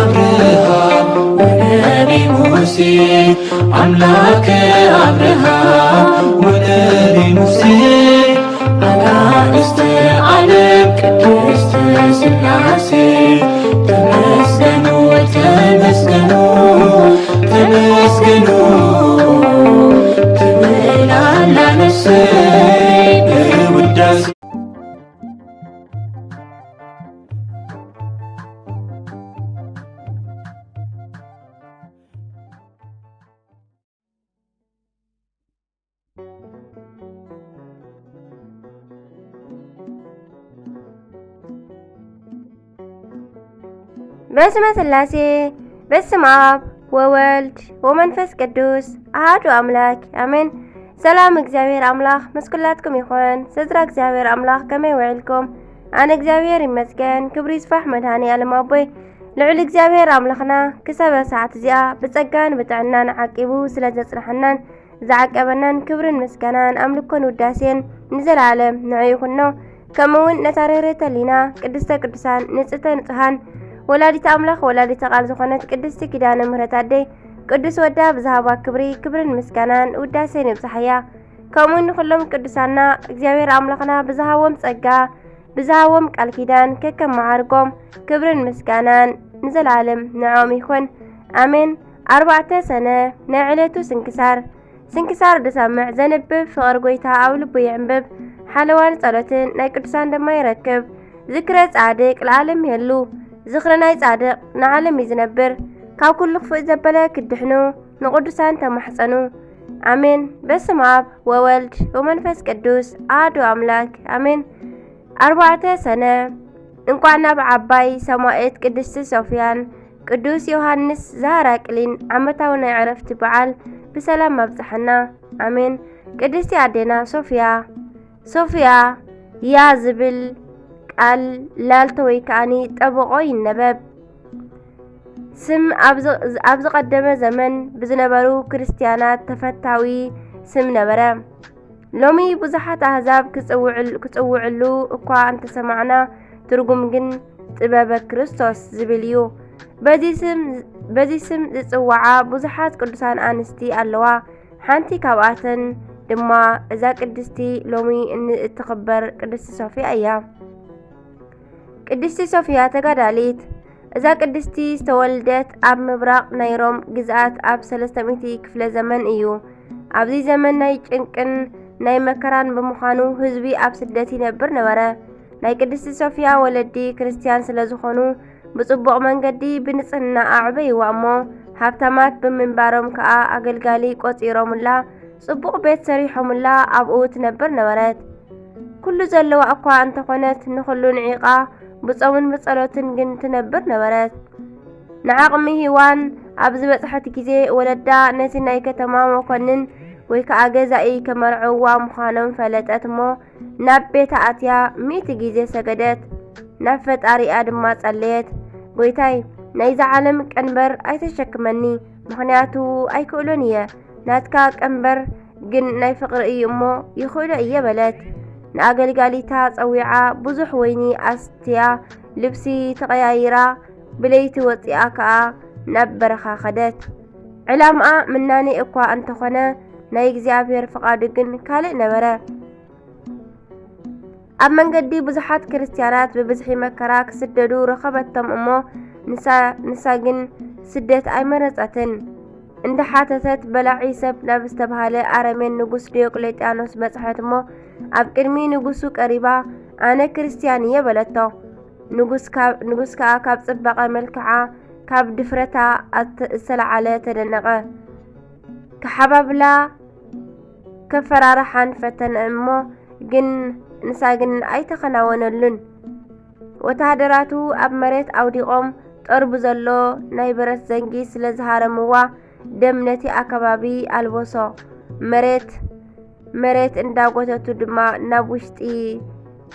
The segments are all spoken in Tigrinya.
አብርሃም ወነቢ ሙሴ አምላከ አብርሃም ወነቢ ሙሴ አጋዕዝተ ዓለም ቅድስት ሥላሴ ተመስገኑ ተመስገኑ ተመስገኑ ትብላላነሰ በውዳሴ በስመ ሥላሴ በስመ አብ ወወልድ ወመንፈስ ቅዱስ አሐዱ አምላክ አሜን። ሰላም እግዚአብሔር አምላክ መስኩላትኩም ይኹን። ስድራ እግዚአብሔር አምላክ ከመይ ውዕልኩም? ኣነ እግዚአብሔር ይመስገን። ክብሪ ይስፋሕ መድኃኒ ዓለም ኣቦይ ልዑል እግዚአብሔር አምላኽና ክሳብ ሰዓት እዚኣ ብጸጋን ብጥዕናን ዓቂቡ ስለ ዘጽናሕናን ዝዓቀበናን ክብርን ምስጋናን ኣምልኮን ውዳሴን ንዘለዓለም ንዑ ይኹኖ። ከምኡውን ነታረረተ ሊና ቅድስተ ቅዱሳን ንጽሕተ ንጹሓን ወላዲተ አምላኽ ወላዲተ ቃል ዝኾነት ቅድስቲ ኪዳነ ምሕረት ኣደይ ቅዱስ ወዳ ብዝሃባ ክብርን ምስጋናን ውዳሴን ይብጽሕያ። ከምኡውን ንኹሎም ቅዱሳና እግዚአብሔር አምላኽና ብዝሃቦም ጸጋ ብዝሃቦም ቃል ኪዳን ከከም መዓርጎም ክብርን ምስጋናን ንዘለዓለም ንዖም ይኹን አሜን። 4 ሰነ ናይ ዕለቱ ስንክሳር ድሰምዕ ዘንብብ ፍቕር ጎይታ ኣብ ልቡ ይዕንብብ ሓለዋን ጸሎትን ናይ ቅዱሳን ድማ ይረክብ። ዝክረ ጻድቅ ለዓለም የሉ ዝኽሪ ናይ ጻድቕ ንዓለም ይዝነብር። ካብ ኩሉ ክፉእ ዘበለ ክድሕኑ ንቅዱሳን ተማሕፀኑ አሜን። በስመ አብ ወወልድ ወመንፈስ ቅዱስ አሐዱ አምላክ አሜን። 4 ሰነ እንኳዕ ናብ ዓባይ ሰማዕት ቅድስቲ ሶፍያን ቅዱስ ዮሐንስ ዘሃራቅሊን ዓመታዊ ናይ ዕረፍቲ በዓል ብሰላም ኣብጽሐና አሜን። ቅድስቲ አዴና ሶፍያ ያ ዝብል ቃል ላልተ ወይ ከዓኒ ጠብቆ ይነበብ። ስም ኣብ ዝቐደመ ዘመን ብዝነበሩ ክርስቲያናት ተፈታዊ ስም ነበረ። ሎሚ ብዙሓት ኣህዛብ ክጽውዕሉ እኳ እንተሰማዕና ትርጉም ግን ጥበበ ክርስቶስ ዝብል እዩ። በዚ ስም ዝጽዋዓ ብዙሓት ቅዱሳን ኣንስቲ ኣለዋ። ሓንቲ ካብኣተን ድማ እዛ ቅድስቲ ሎሚ እትኽበር ቅድስቲ ሶፍያ እያ። ቅድስቲ ሶፍያ ተጋዳሊት እዛ ቅድስቲ ዝተወልደት ኣብ ምብራቕ ናይ ሮም ግዝኣት ኣብ 300 ክፍለ ዘመን እዩ። ኣብዚ ዘመን ናይ ጭንቅን ናይ መከራን ብምዃኑ ህዝቢ ኣብ ስደት ይነብር ነበረ። ናይ ቅድስቲ ሶፍያ ወለዲ ክርስቲያን ስለ ዝኾኑ ብጽቡቕ መንገዲ ብንጽህና ኣዕበይዋ እሞ ሃብታማት ብምንባሮም ከዓ ኣገልጋሊ ቆጺሮሙላ ጽቡቕ ቤት ሰሪሖሙላ ኣብኡ ትነብር ነበረት። ኩሉ ዘለዋ እኳ እንተኾነት ንኹሉ ንዒቓ ብጾምን ብጸሎትን ግን ትነብር ነበረት። ንዓቕሚ ሂዋን ኣብ ዝበጽሐት ጊዜ ወለዳ ነቲ ናይ ከተማ መኮንን ወይ ከዓ ገዛኢ ከመርዕዋ ምዃኖም ፈለጠት እሞ ናብ ቤታ ኣትያ 100 ጊዜ ሰገደት። ናብ ፈጣሪኣ ድማ ጸለየት። ጎይታይ ናይዚ ዓለም ቀንበር ኣይተሸክመኒ፣ ምኽንያቱ ኣይክእሎን እየ። ናትካ ቀንበር ግን ናይ ፍቕሪ እዩ እሞ ይኽእሎ እየ በለት። ንኣገልጋሊታ ጸዊዓ ብዙሕ ወይኒ ኣስትያ ልብሲ ተቐያይራ ብለይቲ ወፂኣ ከዓ ናብ በረኻ ኸደት። ዕላምኣ ምናኔ እኳ እንተኾነ ናይ እግዚኣብሔር ፍቓዱ ግን ካልእ ነበረ። ኣብ መንገዲ ብዙሓት ክርስቲያናት ብብዝሒ መከራ ክስደዱ ረኸበቶም እሞ ንሳ ግን ስደት ኣይመረጸትን። እንዳሓተተት በላዒ ሰብ ናብ ዝተባሃለ ኣረሜን ንጉስ ዲዮቅሌጥያኖስ በጽሐት እሞ ኣብ ቅድሚ ንጉሱ ቀሪባ ኣነ ክርስቲያን እየ በለቶ። ንጉስ ከዓ ካብ ጽባቐ መልክዓ ካብ ድፍረታ ዝተለዓለ ተደነቐ። ክሓባብላ ከፈራርሓን ፈተነ እሞ ግን ንሳ ግን ኣይተኸናወነሉን። ወታደራቱ ኣብ መሬት ኣውዲቖም ጠርቡ ዘሎ ናይ ብረት ዘንጊ ስለ ዝሃረምዋ ደም ነቲ ኣከባቢ ኣልበሶ። መሬት እንዳጎተቱ ድማ ናብ ውሽጢ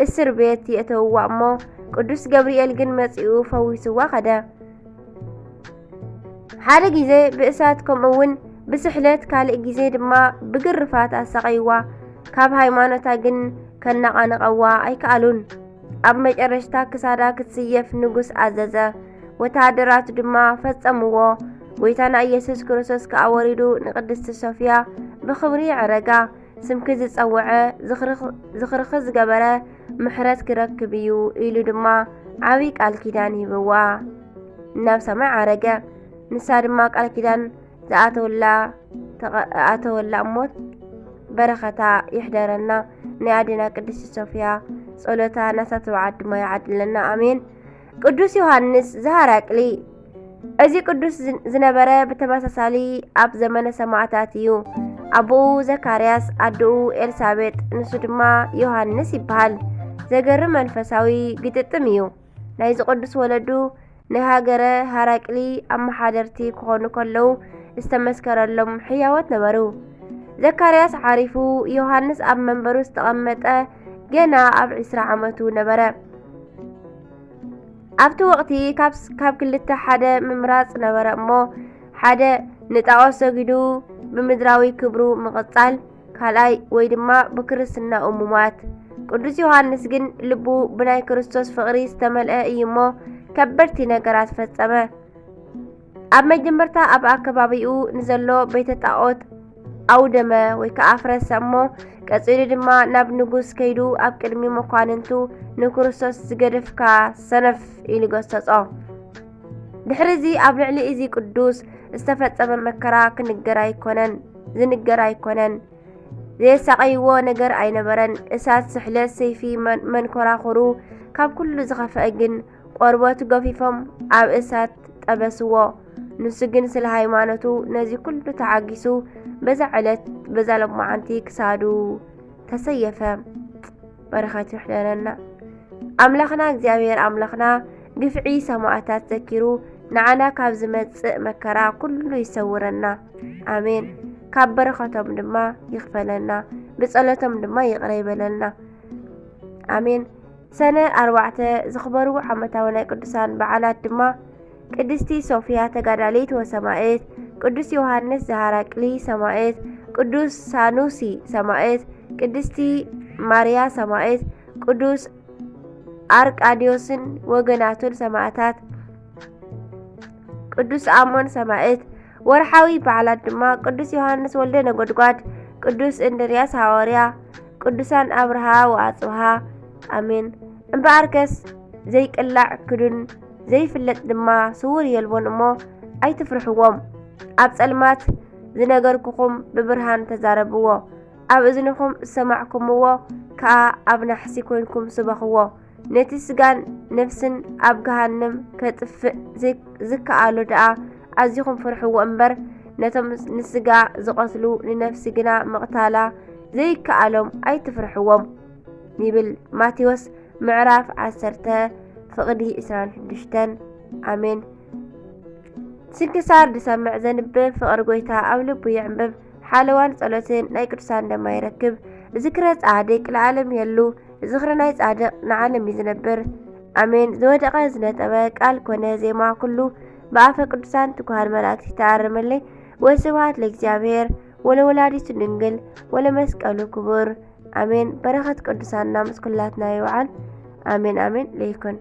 እስር ቤት የእተውዋ እሞ ቅዱስ ገብርኤል ግን መጺኡ ፈዊስዋ ኸደ። ሓደ ጊዜ ብእሳት ከምኡውን ብስሕለት ካልእ ጊዜ ድማ ብግርፋት ኣሰቐይዋ። ካብ ሃይማኖታ ግን ከነቓንቐዋ ኣይከኣሉን። ኣብ መጨረሽታ ክሳዳ ክትስየፍ ንጉስ ኣዘዘ። ወታደራቱ ድማ ፈጸምዎ። ጎይታና ኢየሱስ ክርስቶስ ከኣወሪዱ ንቅድስቲ ሶፊያ ብኽብሪ ዕረጋ ስምኪ ዝጸውዐ ዝኽርኽ ዝገበረ ምሕረት ክረክብ እዩ ኢሉ ድማ ዓብይ ቃል ኪዳን ሂብዋ ናብ ሰማይ ዓረገ። ንሳ ድማ ቃል ኪዳን ዝኣተወላ እሞት በረኸታ ይሕደረና። ናይ ኣዴና ቅድስቲ ሶፊያ ጸሎታ ናሳ ተባዓት ድማ ይዓድለና ኣሜን። ቅዱስ ዮሃንስ ዘሃራቅሊ እዚ ቅዱስ ዝነበረ ብተመሳሳሊ ኣብ ዘመነ ሰማዕታት እዩ። ኣቦኡ ዘካርያስ ኣድኡ ኤልሳቤጥ ንሱ ድማ ዮሃንስ ይበሃል። ዘገርም መንፈሳዊ ግጥጥም እዩ። ናይዚ ቅዱስ ወለዱ ናይ ሃገረ ሃራቅሊ ኣመሓደርቲ ክኾኑ ከለዉ ዝተመስከረሎም ሕያወት ነበሩ። ዘካርያስ ዓሪፉ ዮሃንስ ኣብ መንበሩ ዝተቐመጠ ገና ኣብ 20 ዓመቱ ነበረ። ኣብቲ ወቕቲ ካብ ክልተ ሓደ ምምራጽ ነበረ እሞ ሓደ ንጣዖት ሰጊዱ ብምድራዊ ክብሩ ምቕጻል፣ ካልኣይ ወይ ድማ ብክርስትና እሙማት። ቅዱስ ዮሃንስ ግን ልቡ ብናይ ክርስቶስ ፍቕሪ ዝተመልአ እዩ እሞ ከበድቲ ነገራት ፈጸመ። ኣብ መጀመርታ ኣብ ኣከባቢኡ ንዘሎ ቤተ ጣዖት ኣውደመ ወይ ከዓ ኣፍረሰ እሞ ቀጺሉ ድማ ናብ ንጉስ ከይዱ ኣብ ቅድሚ መኳንንቱ ንክርስቶስ ዝገደፍካ ሰነፍ ኢሉ ገሰጾ። ድሕሪዚ ኣብ ልዕሊ እዚ ቅዱስ ዝተፈጸመ መከራ ዝንገር ኣይኮነን። ዘየሳቀይዎ ነገር ኣይነበረን። እሳት፣ ስሕለት፣ ሰይፊ፣ መንኮራኹሩ ካብ ኩሉ ዝኸፍአ ግን ቆርበቱ ገፊፎም ኣብ እሳት ጠበስዎ። ንሱ ግን ስለ ሃይማኖቱ ነዚ ኩሉ ተዓጊሱ በዛ ዕለት በዛ ሎማዓንቲ ክሳዱ ተሰየፈ። በረኸት ይሕደረና። ኣምላኽና እግዚኣብሔር ኣምላኽና ግፍዒ ሰማዕታት ዘኪሩ ንዓና ካብ ዝመጽእ መከራ ኩሉ ይሰውረና። ኣሜን። ካብ በረኸቶም ድማ ይኽፈለና፣ ብጸሎቶም ድማ ይቕረ ይበለና። ኣሜን። ሰነ 4 ዝኽበሩ ዓመታዊ ናይ ቅዱሳን በዓላት ድማ ቅድስቲ ሶፊያ ተጋዳሊት ወሰማዕት፣ ቅዱስ ዮሃንስ ዘሃራቅሊ ሰማዕት፣ ቅዱስ ሳኑሲ ሰማዕት፣ ቅድስቲ ማርያ ሰማዕት፣ ቅዱስ አርቃዲዮስን ወገናቱን ሰማዕታት፣ ቅዱስ አሞን ሰማዕት። ወርሓዊ በዓላት ድማ ቅዱስ ዮሃንስ ወልደ ነጎድጓድ፣ ቅዱስ እንድርያስ ሐዋርያ፣ ቅዱሳን አብርሃ ወአጽብሃ። አሜን። እምበኣርከስ ዘይቅላዕ ክዱን ዘይፍለጥ ድማ ስውር የልቦን እሞ ኣይትፍርሕዎም። ኣብ ጸልማት ዝነገርኩኹም ብብርሃን ተዛረብዎ፣ ኣብ እዝንኹም ዝሰማዕኩምዎ ከዓ ኣብ ናሕሲ ኮይንኩም ስበኽዎ። ነቲ ስጋን ነፍስን ኣብ ገሃነም ከጥፍእ ዝከኣሉ ደኣ ኣዝኹም ፍርሕዎ እምበር ነቶም ንስጋ ዝቐትሉ ንነፍሲ ግና ምቕታላ ዘይከኣሎም ኣይትፍርሕዎም ይብል ማቴዎስ ምዕራፍ 10 ፍቕዲ 26። ኣሜን። ስንክሳር ድሰምዕ ዘንብብ ፍቕሪ ጎይታ ኣብ ልቡ ይዕንብብ። ሓለዋን ጸሎትን ናይ ቅዱሳን ደማ ይረክብ። ዝክረ ጻድቅ ለዓለም የሉ፣ ዝኽሪ ናይ ጻድቅ ንዓለም እዩ ዝነብር። ኣሜን። ዝወደቐ ዝነጠበ ቃል ኮነ ዜማ ኩሉ ብኣፈ ቅዱሳን ትጉሃን መላእክቲ ተኣርመለይ። ወስብሐት ለእግዚአብሔር ወለወላዲቱ ድንግል ወለመስቀሉ ክቡር። ኣሜን። በረኸት ቅዱሳንና ምስ ኩላትና ይውዓል። ኣሜን ኣሜን ለይኩን።